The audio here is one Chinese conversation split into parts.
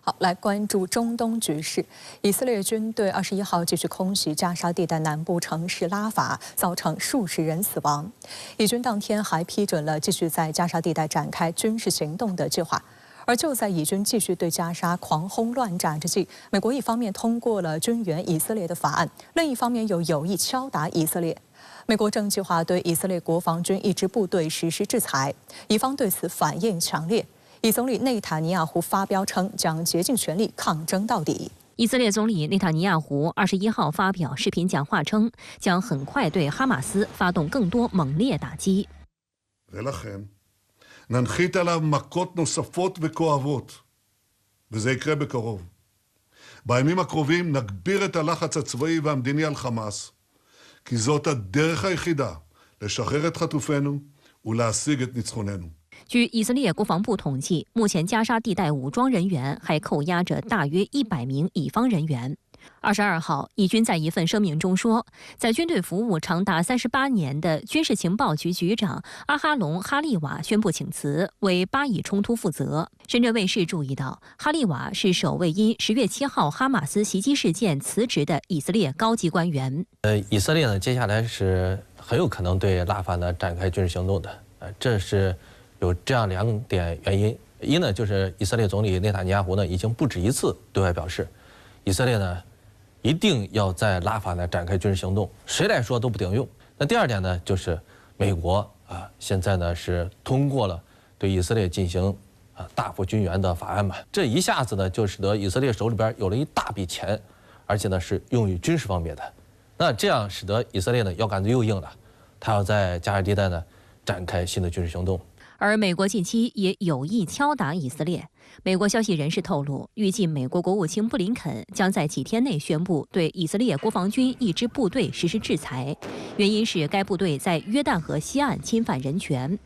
好，来关注中东局势。以色列军队21号继续空袭加沙地带南部城市拉法，造成数十人死亡。以军当天还批准了继续在加沙地带展开军事行动的计划。而就在以军继续对加沙狂轰乱炸之际，美国一方面通过了军援以色列的法案，另一方面又有意敲打以色列。美国正计划对以色列国防军一支部队实施制裁，以方对此反应强烈。以总理内塔尼亚胡发飙称，将竭尽全力抗争到底。以色列总理内塔尼亚胡21号发表视频讲话称，将很快对哈马斯发动更多猛烈打击。ננחית עליו מכות נוספות וכואבות, וזה יקרה בקרוב. בימים הקרובים נגביר את הלחץ הצבאי והמדיני על חמאס, כי זאת הדרך היחידה לשחרר את חטופינו ולהשיג את ניצחוננו. 据以色列国防部统计，目前加沙地带武装人员还扣押着大约100名以方人员。22号，以军在一份声明中说，在军队服务长达38年的军事情报局局长阿哈隆·哈利瓦宣布请辞，为巴以冲突负责。深圳卫视注意到，哈利瓦是首位因10月7号哈马斯袭击事件辞职的以色列高级官员。以色列呢，接下来是很有可能对拉法呢展开军事行动的。这是有这样2点原因：一呢，就是以色列总理内塔尼亚胡呢已经不止一次对外表示，以色列呢一定要在拉法呢展开军事行动，谁来说都不顶用。那第2点呢，就是美国现在呢是通过了对以色列进行大幅军援的法案嘛，这一下子呢就使得以色列手里边有了一大笔钱，而且呢是用于军事方面的。那这样使得以色列呢腰杆子又硬了，他要在加沙地带呢展开新的军事行动。而美国近期也有意敲打以色列。美国消息人士透露，预计美国国务卿布林肯将在几天内宣布对以色列国防军一支部队实施制裁，原因是该部队在约旦河西岸侵犯人权。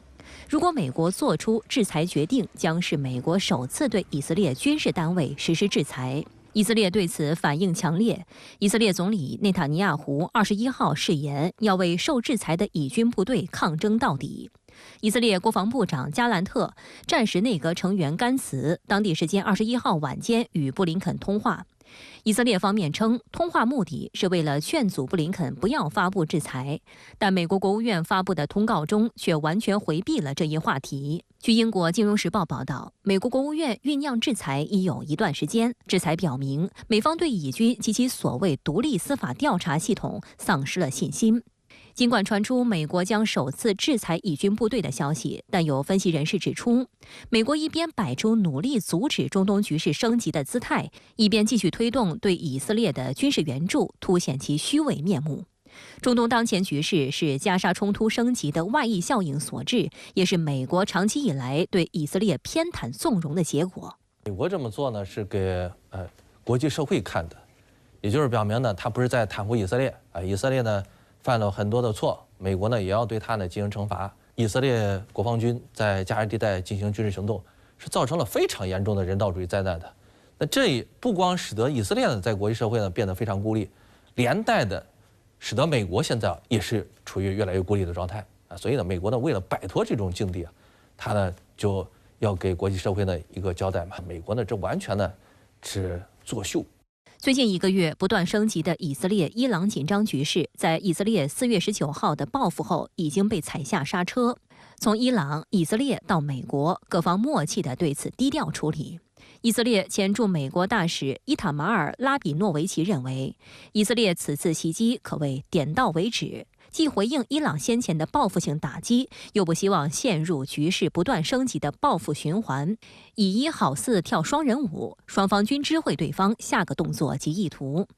如果美国做出制裁决定，将是美国首次对以色列军事单位实施制裁。以色列对此反应强烈。以色列总理内塔尼亚胡21号誓言要为受制裁的以军部队抗争到底。以色列国防部长加兰特、战时内阁成员甘茨当地时间21号晚间与布林肯通话。以色列方面称，通话目的是为了劝阻布林肯不要发布制裁，但美国国务院发布的通告中却完全回避了这一话题。据英国《金融时报》报道，美国国务院酝酿制裁已有一段时间，制裁表明美方对以军及其所谓独立司法调查系统丧失了信心。尽管传出美国将首次制裁以军部队的消息，但有分析人士指出，美国一边摆出努力阻止中东局势升级的姿态，一边继续推动对以色列的军事援助，凸显其虚伪面目。中东当前局势是加沙冲突升级的外溢效应所致，也是美国长期以来对以色列偏袒纵容的结果。美国这么做呢，是给国际社会看的，也就是表明呢，他不是在袒护以色列以色列呢犯了很多的错，美国呢也要对他呢进行惩罚。以色列国防军在加沙地带进行军事行动，是造成了非常严重的人道主义灾难的。那这不光使得以色列呢在国际社会呢变得非常孤立，连带的使得美国现在也是处于越来越孤立的状态所以呢，美国呢为了摆脱这种境地他呢就要给国际社会呢一个交代嘛。美国呢这完全呢是作秀。最近1个月不断升级的以色列伊朗紧张局势，在以色列4月19号的报复后，已经被踩下刹车。从伊朗、以色列到美国，各方默契地对此低调处理。以色列前驻美国大使伊塔马尔·拉比诺维奇认为，以色列此次袭击可谓点到为止，既回应伊朗先前的报复性打击，又不希望陷入局势不断升级的报复循环，以一好似跳双人舞，双方均知会对方下个动作及意图。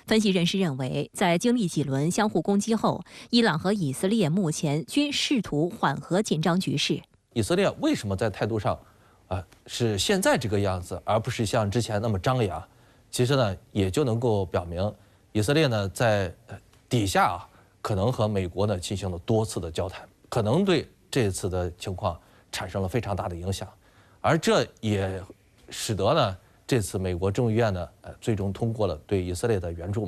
分析人士认为，在经历几轮相互攻击后，伊朗和以色列目前均试图缓和紧张局势。以色列为什么在态度上是现在这个样子，而不是像之前那么张扬？其实呢，也就能够表明，以色列呢在底下可能和美国呢进行了多次的交谈，可能对这次的情况产生了非常大的影响，而这也使得呢这次美国众议院呢最终通过了对以色列的援助嘛。